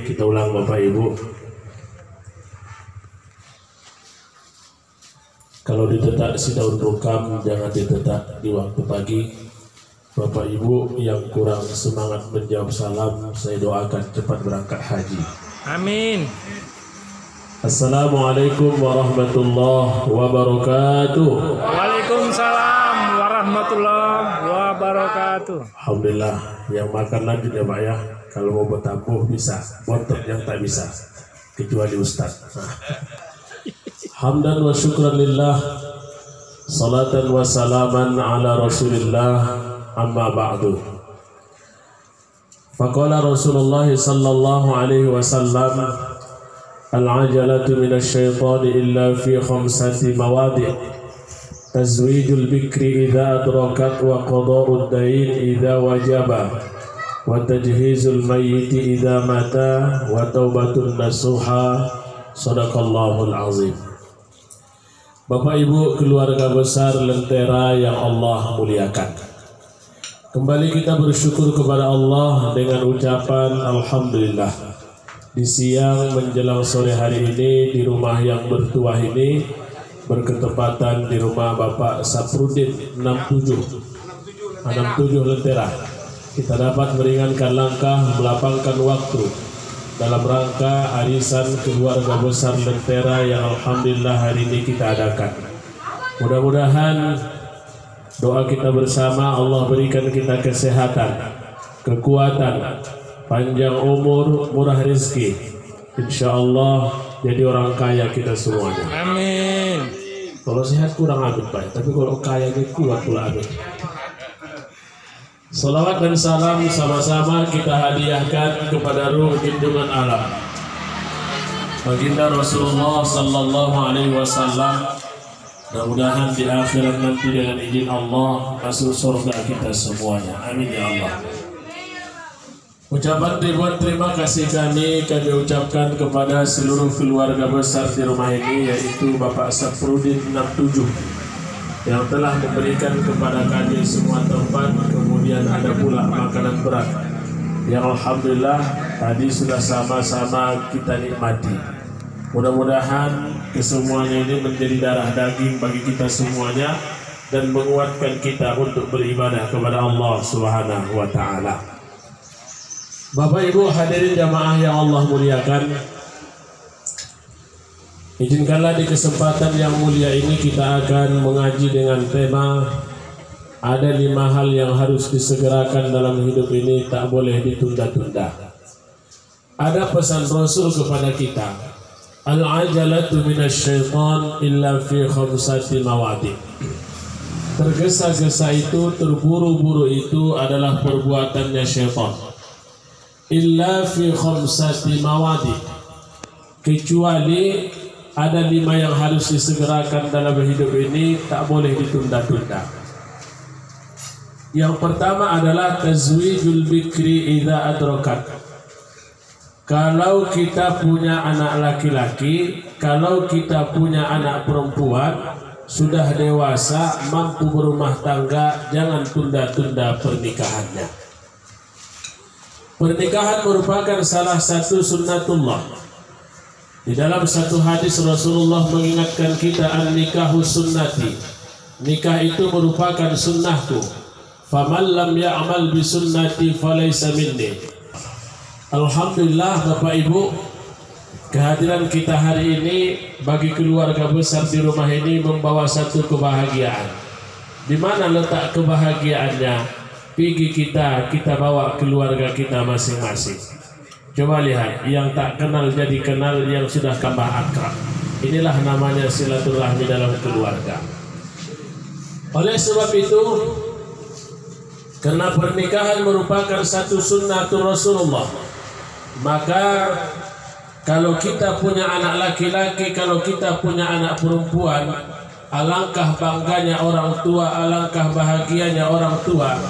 Kita ulang Bapak Ibu. Kalau ditetak si daun rukam jangan ditetak di waktu pagi. Bapak Ibu yang kurang semangat menjawab salam, saya doakan cepat berangkat haji. Amin. Assalamualaikum warahmatullahi wabarakatuh. Waalaikumsalam warahmatullahi wabarakatuh. Alhamdulillah, yang makan lanjut ya Pak ya. Kalau mau bertabuh bisa, bontot yang tak bisa, kecuali Ustaz. Hamdan wa syukran lillah, salatan wa salaman ala rasulillah, amma ba'du. Faqala Rasulullah sallallahu alaihi wasallam, al-ajalatu minasyaitani illa fi khamsati mawadi', tazwijul bikri idha adrakat wa qada'ud dain idha wajaba, wa tajhizul mayyiti idha mata, wa taubatun nasuha. Sadaqallahul azim. Bapak Ibu keluarga besar Lentera yang Allah muliakan, kembali kita bersyukur kepada Allah dengan ucapan Alhamdulillah. Di siang menjelang sore hari ini di rumah yang bertuah ini, berketepatan di rumah Bapak Saprudin 67 Lentera, kita dapat meringankan langkah, melapangkan waktu dalam rangka arisan keluarga besar Lentera yang Alhamdulillah hari ini kita adakan. Mudah-mudahan doa kita bersama, Allah berikan kita kesehatan, kekuatan, panjang umur, murah rezeki, insya Allah jadi orang kaya kita semuanya. Amin. Kalau sehat kurang amin Pak, tapi kalau kaya kuat pula amin. Salawat dan salam sama-sama kita hadiahkan kepada ruh junjungan alam Baginda Rasulullah sallallahu alaihi wasallam. Mudah-mudahan di akhirat nanti dengan izin Allah masuk surga kita semuanya. Amin ya Allah. Ucapan ribuan terima kasih kami ucapkan kepada seluruh keluarga besar di rumah ini, yaitu Bapak Saprudin 67 yang telah memberikan kepada kami semua tempat, kemudian ada pula makanan berat yang Alhamdulillah tadi sudah sama-sama kita nikmati. Mudah-mudahan kesemuanya ini menjadi darah daging bagi kita semuanya dan menguatkan kita untuk beribadah kepada Allah Subhanahu wa Ta'ala. Bapak Ibu hadirin jamaah yang Allah muliakan, izinkanlah di kesempatan yang mulia ini kita akan mengaji dengan tema ada 5 hal yang harus disegerakan dalam hidup ini, tak boleh ditunda-tunda. Ada pesan Rasul kepada kita, al-ajalatu minasyaitan illa fi khamsati mawadi'. Tergesa-gesa itu, terburu-buru itu adalah perbuatannya syaitan. Illa fi khamsati mawadi', kecuali ada 5 yang harus disegerakan dalam hidup ini, tak boleh ditunda-tunda. Yang pertama adalah tazwijul bikri idza adrakat. Kalau kita punya anak laki-laki, kalau kita punya anak perempuan, sudah dewasa, mampu berumah tangga, jangan tunda-tunda pernikahannya. Pernikahan merupakan salah satu sunnatullah. Di dalam satu hadis Rasulullah mengingatkan kita, an-nikahu sunnati. Nikah itu merupakan sunnahku. Faman lam ya'mal bi sunnati falaysa minni. Alhamdulillah Bapak Ibu, kehadiran kita hari ini bagi keluarga besar di rumah ini membawa satu kebahagiaan. Di mana letak kebahagiaannya? Pergi kita bawa keluarga kita masing-masing. Coba lihat, yang tak kenal jadi kenal, yang sudah tambah akrab. Inilah namanya silaturahmi dalam keluarga. Oleh sebab itu, karena pernikahan merupakan satu sunnatul Rasulullah, maka kalau kita punya anak laki-laki, kalau kita punya anak perempuan, alangkah bangganya orang tua, alangkah bahagianya orang tua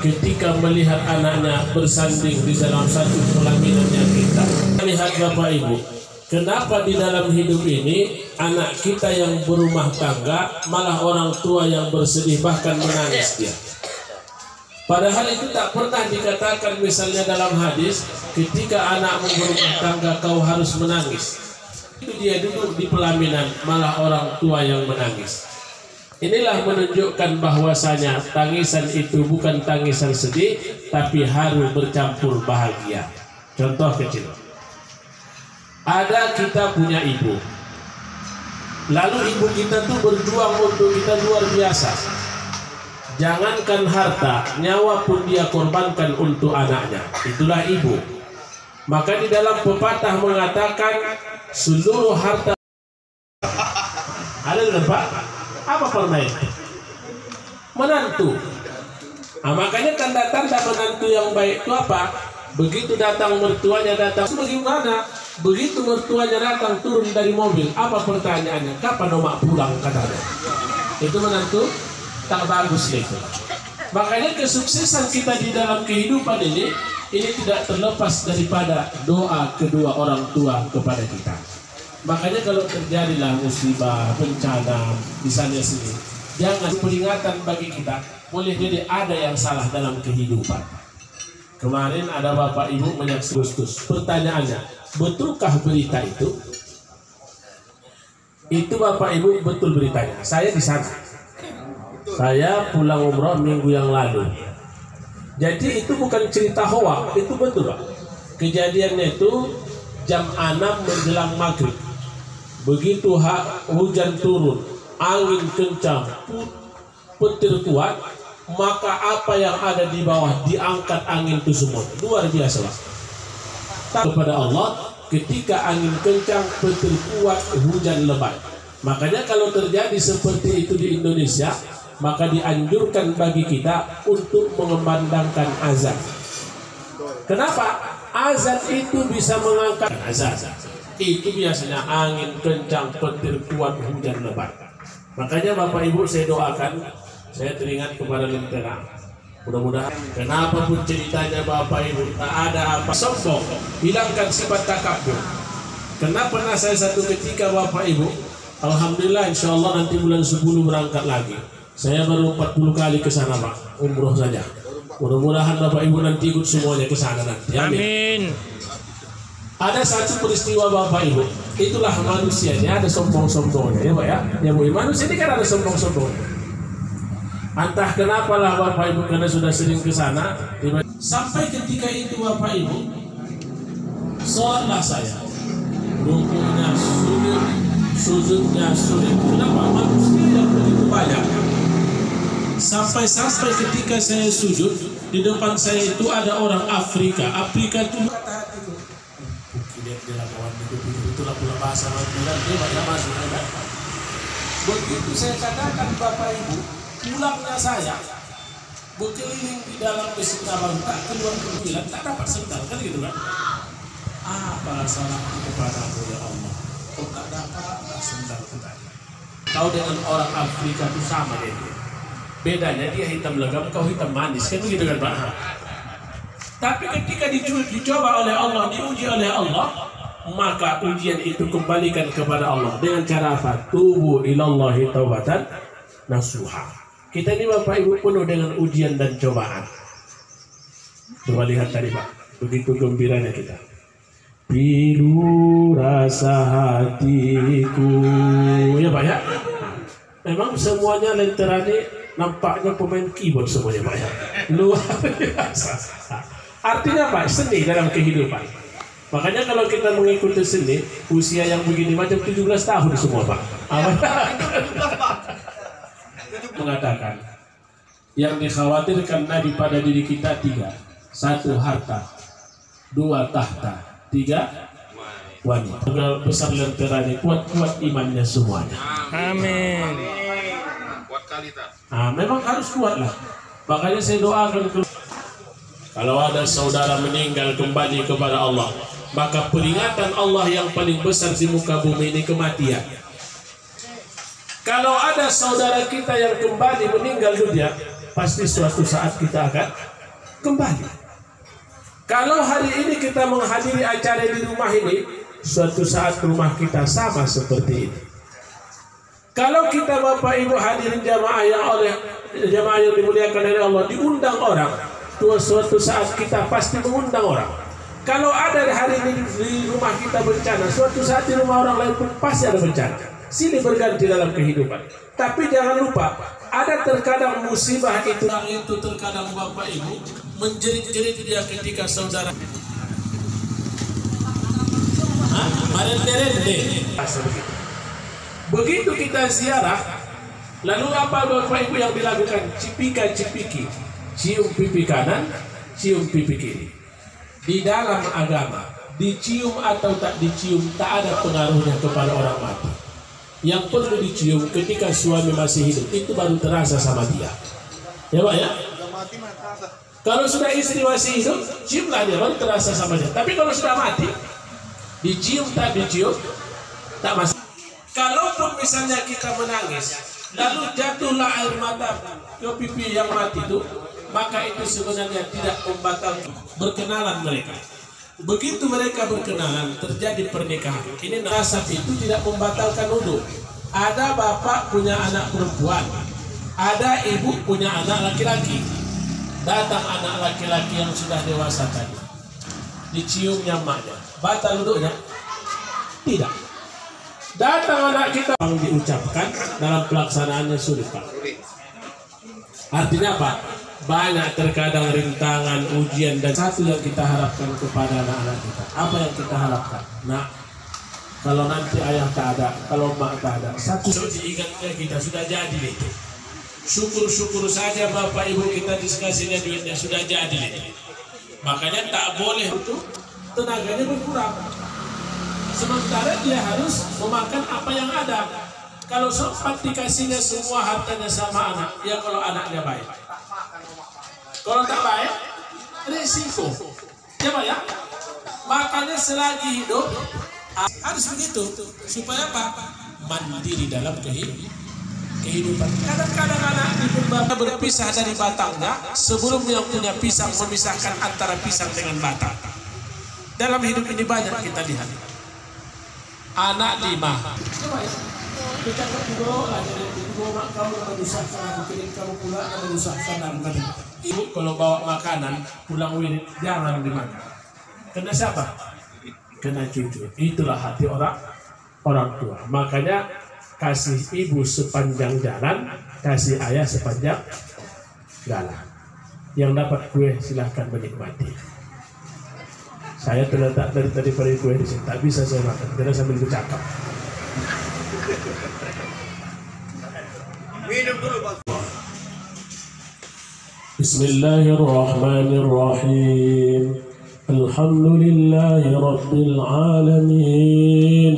ketika melihat anaknya bersanding di dalam satu pelaminannya kita. Lihat Bapak Ibu, kenapa di dalam hidup ini anak kita yang berumah tangga malah orang tua yang bersedih, bahkan menangis dia. Padahal itu tak pernah dikatakan misalnya dalam hadis, ketika anakmu berumah tangga kau harus menangis. Itu dia duduk di pelaminan, malah orang tua yang menangis. Inilah menunjukkan bahwasanya tangisan itu bukan tangisan sedih, tapi haru bercampur bahagia. Contoh kecil. Ada kita punya ibu. Lalu ibu kita tuh berjuang untuk kita luar biasa. Jangankan harta, nyawa pun dia korbankan untuk anaknya. Itulah ibu. Maka di dalam pepatah mengatakan seluruh harta. Ada dengan Pak? Apa permain? Menantu. Nah, makanya tanda-tanda menantu yang baik itu apa? Begitu datang mertuanya datang. Bagaimana? Begitu mertuanya datang turun dari mobil. Apa pertanyaannya? Kapan Oma pulang katanya? Itu menantu tak bagus itu. Makanya kesuksesan kita di dalam kehidupan ini tidak terlepas daripada doa kedua orang tua kepada kita. Makanya kalau terjadilah musibah, bencana di sana sini, jangan peringatan bagi kita. Boleh jadi ada yang salah dalam kehidupan. Kemarin ada bapak ibu menyaksikan Agustus. Pertanyaannya, betulkah berita itu? Itu bapak ibu betul beritanya. Saya di sana. Saya pulang umroh minggu yang lalu. Jadi itu bukan cerita hoak, itu betul Pak. Kejadiannya itu jam 6 menjelang maghrib. Begitu hujan turun, angin kencang, petir kuat, maka apa yang ada di bawah diangkat angin itu semua. Luar biasa Pak. Kepada Allah, ketika angin kencang, petir kuat, hujan lebat. Makanya kalau terjadi seperti itu di Indonesia, maka dianjurkan bagi kita untuk mengumandangkan azan. Kenapa? Azan itu bisa mengangkat azan. Itu biasanya angin kencang, petir kuat, hujan lebat. Makanya Bapak Ibu saya doakan, saya teringat kepada lentera. Mudah-mudahan kenapa pun ceritanya Bapak Ibu tak ada apa sombong, hilangkan sifat takabur. Karena pernah saya satu ketika Bapak Ibu, alhamdulillah insya Allah nanti bulan 10 berangkat lagi. Saya baru 40 kali ke sana Pak, umroh saja. Mudah-mudahan Bapak Ibu nanti ikut semuanya ke sana nanti. Amin. Ada satu peristiwa Bapak Ibu, itulah manusianya ada sombong-sombongnya ya Pak ya. Ya Bu, manusia ini kan ada sombong-sombongnya. Entah kenapa lah Bapak Ibu karena sudah sering ke sana. Sampai ketika itu Bapak Ibu, sholatlah saya. Rukunya sulit, sujudnya sulit. Kenapa? Manusia yang begitu banyak. Sampai ketika saya sujud, di depan saya itu ada orang Afrika. Afrika itu kata hatiku, dia kawan itulah pula bahasa Madura, dia banyak masuk kan. Begitu saya katakan Bapak Ibu, pulangnya saya berkeliling di dalam masjid Nabawi, tak keluar kemudian tak dapat sendal kan gitu kan. Apa salahku kepadamu ya Allah? Kau tak dapat sendal katanya. Kau dengan orang Afrika itu sama dia. Bedanya dia hitam legam, kau hitam manis, kan begitu kan Pak? Tapi ketika dicoba oleh Allah, diuji oleh Allah, maka ujian itu kembalikan kepada Allah dengan cara apa? Tubu ilallahi taubatan nasuha. Kita ini Bapak Ibu penuh dengan ujian dan cobaan. Coba lihat tadi Pak, begitu gembiranya kita. Pilu rasa hatiku, ya Pak ya. Memang semuanya lentera ini nampaknya pemain keyboard semuanya Pak ya. Luar biasa. Artinya Pak, seni dalam kehidupan. Makanya kalau kita mengikuti seni, usia yang begini macam 17 tahun semua Pak. Mengatakan yang dikhawatirkan Nabi pada diri kita 3. 1 harta, 2 tahta, 3 wanita. Besar lentera ini kuat-kuat imannya semuanya. Amin. Memang harus kuat lah. Makanya saya doakan kalau ada saudara meninggal kembali kepada Allah, maka peringatan Allah yang paling besar di muka bumi ini kematian. Kalau ada saudara kita yang kembali meninggal dunia, pasti suatu saat kita akan kembali. Kalau hari ini kita menghadiri acara di rumah ini, suatu saat rumah kita sama seperti ini. Kalau kita Bapak Ibu hadirin jamaah yang dimuliakan oleh Allah, diundang orang, suatu saat kita pasti mengundang orang. Kalau ada hari ini di rumah kita bencana, suatu saat di rumah orang lain pun pasti ada bencana. Silih berganti dalam kehidupan. Tapi jangan lupa, ada terkadang musibah itu terkadang bapak ibu menjerit-jerit dia ketika saudara. Begitu kita ziarah, lalu apa bapak ibu yang dilakukan? Cipika-cipiki, cium pipi kanan, cium pipi kiri. Di dalam agama, dicium atau tak dicium tak ada pengaruhnya kepada orang mati. Yang perlu dicium ketika suami masih hidup, itu baru terasa sama dia. Ya Pak ya? Kalau sudah istri masih hidup, ciumlah dia, baru terasa sama dia. Tapi kalau sudah mati, dicium tak dicium, tak masalah. Kalaupun misalnya kita menangis, lalu jatuhlah air mata ke pipi yang mati itu, maka itu sebenarnya tidak membatalkan berkenalan mereka. Begitu mereka berkenalan, terjadi pernikahan. Ini nasab itu tidak membatalkan wudu. Ada bapak punya anak perempuan, ada ibu punya anak laki-laki. Datang anak laki-laki yang sudah dewasa tadi, diciumnya maknya, batal wudunya? Tidak. Datang anak kita yang diucapkan dalam pelaksanaannya sulit Pak. Artinya apa? Banyak terkadang rintangan, ujian, dan satu yang kita harapkan kepada anak-anak kita. Apa yang kita harapkan? Nah, kalau nanti ayah tak ada, kalau mak tak ada, satu diingatnya kita sudah jadi itu. Syukur-syukur saja bapak ibu kita diskusinya duitnya sudah jadi itu. Makanya tak boleh itu tenaganya berkurang. Sementara dia harus memakan apa yang ada. Kalau sempat dikasihnya semua hartanya sama anak, ya kalau anaknya baik. Kalau tak baik, risiko. Ya Pak ya? Makanya selagi hidup harus begitu. Supaya apa? Mandiri dalam kehidupan. Kadang-kadang anak di berpisah dari batangnya sebelum yang punya pisang memisahkan antara pisang dengan batang. Dalam hidup ini banyak kita lihat. Anak 5. Kita mak kamu menyusahkan aku, kirim kamu pulang menyusahkan aku. Ibu kalau bawa makanan pulang wirid jangan dimakan. Kena siapa? Kena cucu. Itulah hati orang tua. Makanya kasih ibu sepanjang jalan, kasih ayah sepanjang jalan. Yang dapat kue silahkan menikmati. Saya terletak dari tadi pada kue di sini, tak bisa saya makan karena sambil bercakap. Minum dulu Pak. Bismillahirrahmanirrahim. Alhamdulillahi rabbil alamin.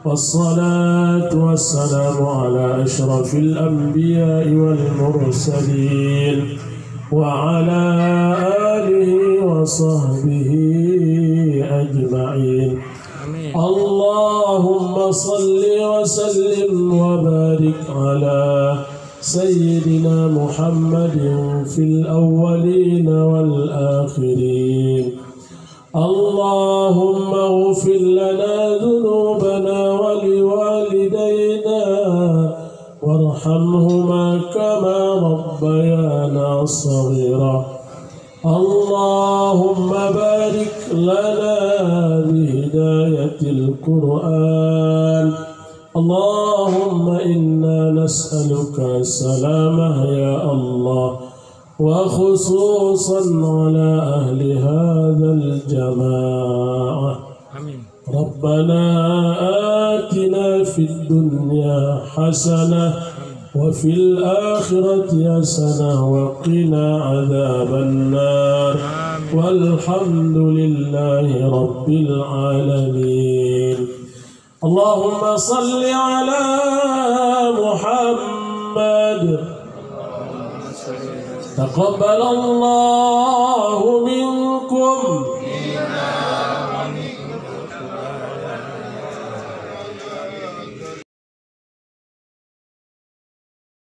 Wassalatu wassalamu ala asyrafil anbiya'i wal mursalin wa ala alihi wa sahbihi ajma'in. Allahumma salli wa sallim wa barik ala Sayyidina Muhammadin fil awwalin wal akhirin. Allahumma ighfir lana dhunubana wa liwalidayna warhamhuma kama rabbayana saghira. Allahumma barik lana bihidayatil Qur'an. Allahumma inna nas'aluka salamah ya Allah wa khususan ala ahli hadzal jamaah. Amin. Rabbana atina fid dunya hasanah wa fil akhirati hasanah wa qina adzaban nar. Walhamdulillahi rabbil alamin. Allahumma salli ala Muhammad. Taqabbalallahu minna